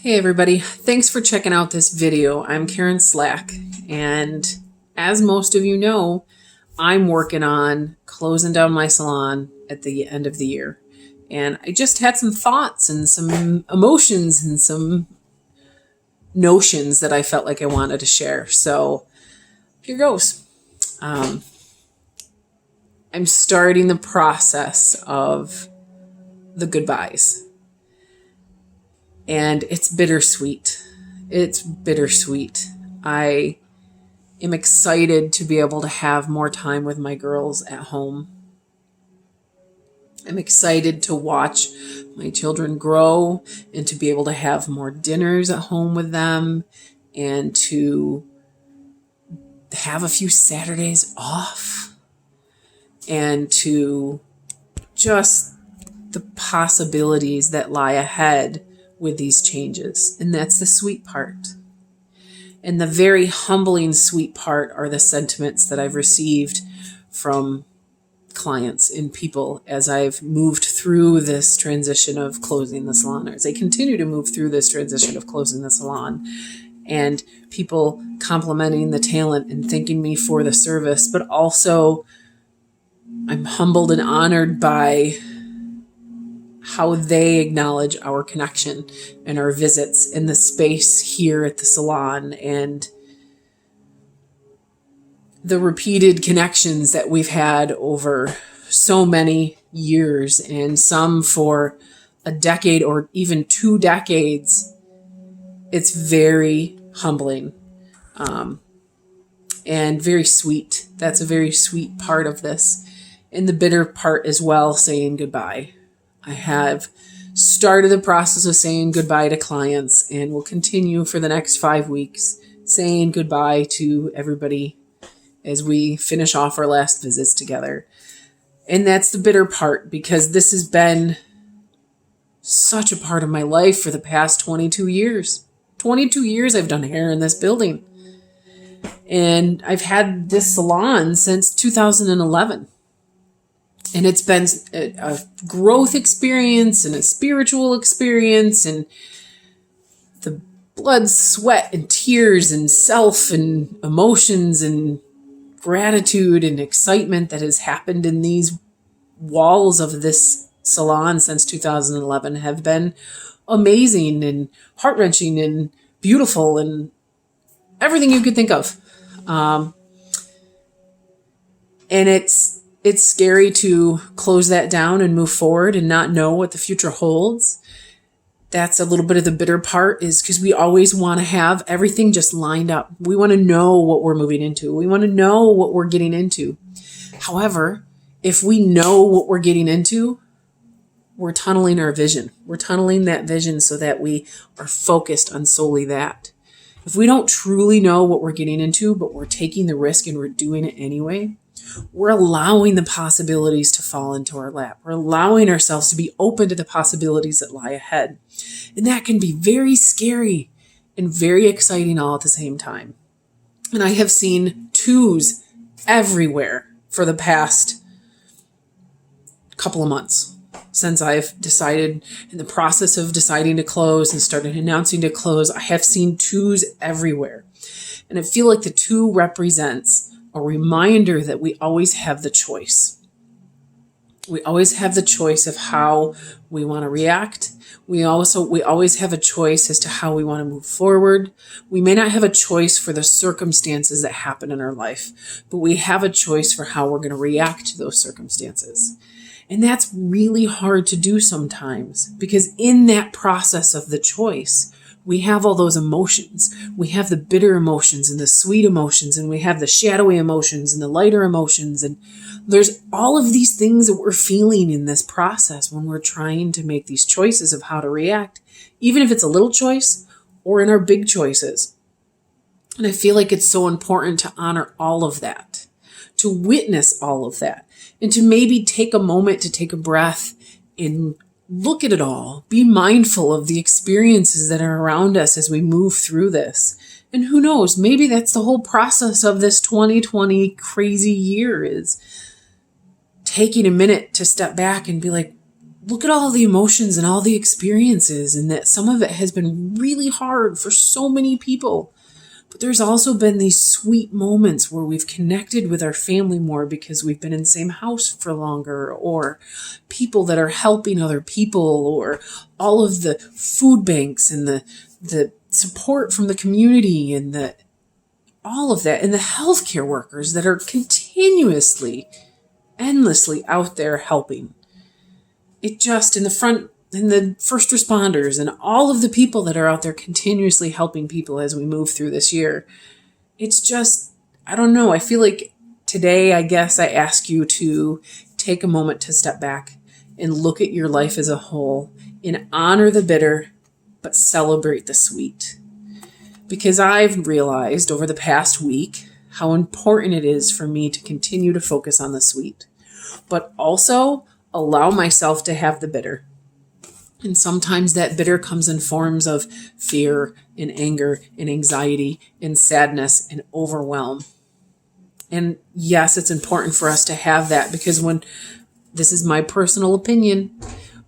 Hey everybody, thanks for checking out this video. I'm Karen Slack, and as most of you know, I'm working on closing down my salon at the end of the year. And I just had some thoughts and some emotions and some notions that I felt like I wanted to share. So here goes. I'm starting the process of the goodbyes. And it's bittersweet. It's bittersweet. I am excited to be able to have more time with my girls at home. I'm excited to watch my children grow and to be able to have more dinners at home with them and to have a few Saturdays off and to just the possibilities that lie ahead with these changes. And that's the sweet part. And the very humbling sweet part are the sentiments that I've received from clients and people as I've moved through this transition of closing the salon, or as I continue to move through this transition of closing the salon, and people complimenting the talent and thanking me for the service. But also I'm humbled and honored by how they acknowledge our connection and our visits in the space here at the salon, and the repeated connections that we've had over so many years, and some for a decade or even 2 decades. It's very humbling and very sweet. That's a very sweet part of this. And the bitter part as well, saying goodbye. I have started the process of saying goodbye to clients and will continue for the next 5 weeks saying goodbye to everybody as we finish off our last visits together. And that's the bitter part, because this has been such a part of my life for the past 22 years. 22 years I've done hair in this building. And I've had this salon since 2011. And it's been a growth experience and a spiritual experience, and the blood, sweat, and tears and self and emotions and gratitude and excitement that has happened in these walls of this salon since 2011 have been amazing and heart-wrenching and beautiful and everything you could think of. And it's scary to close that down and move forward and not know what the future holds. That's a little bit of the bitter part, is because we always want to have everything just lined up. We want to know what we're moving into. We want to know what we're getting into. However, if we know what we're getting into, we're tunneling our vision. We're tunneling that vision so that we are focused on solely that. If we don't truly know what we're getting into, but we're taking the risk and we're doing it anyway, we're allowing the possibilities to fall into our lap. We're allowing ourselves to be open to the possibilities that lie ahead. And that can be very scary and very exciting all at the same time. And I have seen twos everywhere for the past couple of months since I've decided, in the process of deciding to close and started announcing to close. I have seen twos everywhere. And I feel like the 2 represents a reminder that we always have the choice. We always have the choice of how we want to react. We always have a choice as to how we want to move forward. We may not have a choice for the circumstances that happen in our life, but we have a choice for how we're going to react to those circumstances. And that's really hard to do sometimes, because in that process of the choice, we have all those emotions. We have the bitter emotions and the sweet emotions, and we have the shadowy emotions and the lighter emotions. And there's all of these things that we're feeling in this process when we're trying to make these choices of how to react, even if it's a little choice or in our big choices. And I feel like it's so important to honor all of that, to witness all of that, and to maybe take a moment to take a breath and look at it all. Be mindful of the experiences that are around us as we move through this. And who knows, maybe that's the whole process of this 2020 crazy year, is taking a minute to step back and be like, look at all the emotions and all the experiences, and that some of it has been really hard for so many people. But there's also been these sweet moments where we've connected with our family more because we've been in the same house for longer, or people that are helping other people, or all of the food banks and the support from the community, and all of that, and the healthcare workers that are continuously, endlessly out there helping. It just, in the first responders and all of the people that are out there continuously helping people as we move through this year. It's just, I don't know. I feel like today, I guess I ask you to take a moment to step back and look at your life as a whole and honor the bitter, but celebrate the sweet. Because I've realized over the past week how important it is for me to continue to focus on the sweet, but also allow myself to have the bitter. And sometimes that bitter comes in forms of fear and anger and anxiety and sadness and overwhelm. And yes, it's important for us to have that, because this is my personal opinion,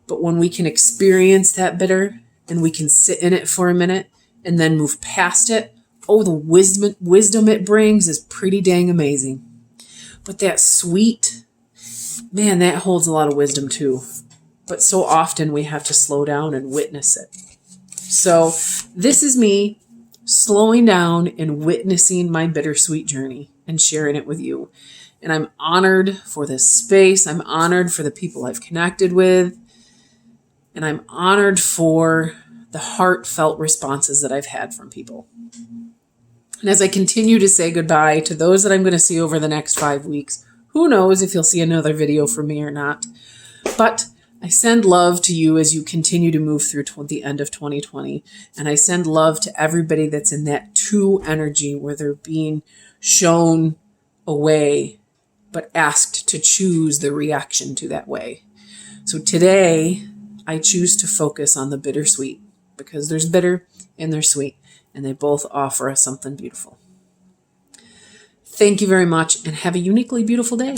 but when we can experience that bitter and we can sit in it for a minute and then move past it, the wisdom it brings is pretty dang amazing. But that sweet, man, that holds a lot of wisdom too. But so often we have to slow down and witness it. So this is me slowing down and witnessing my bittersweet journey and sharing it with you. And I'm honored for this space. I'm honored for the people I've connected with. And I'm honored for the heartfelt responses that I've had from people. And as I continue to say goodbye to those that I'm going to see over the next 5 weeks, who knows if you'll see another video from me or not. But I send love to you as you continue to move through the end of 2020. And I send love to everybody that's in that 2 energy where they're being shown a way, but asked to choose the reaction to that way. So today, I choose to focus on the bittersweet, because there's bitter and there's sweet, and they both offer us something beautiful. Thank you very much, and have a uniquely beautiful day.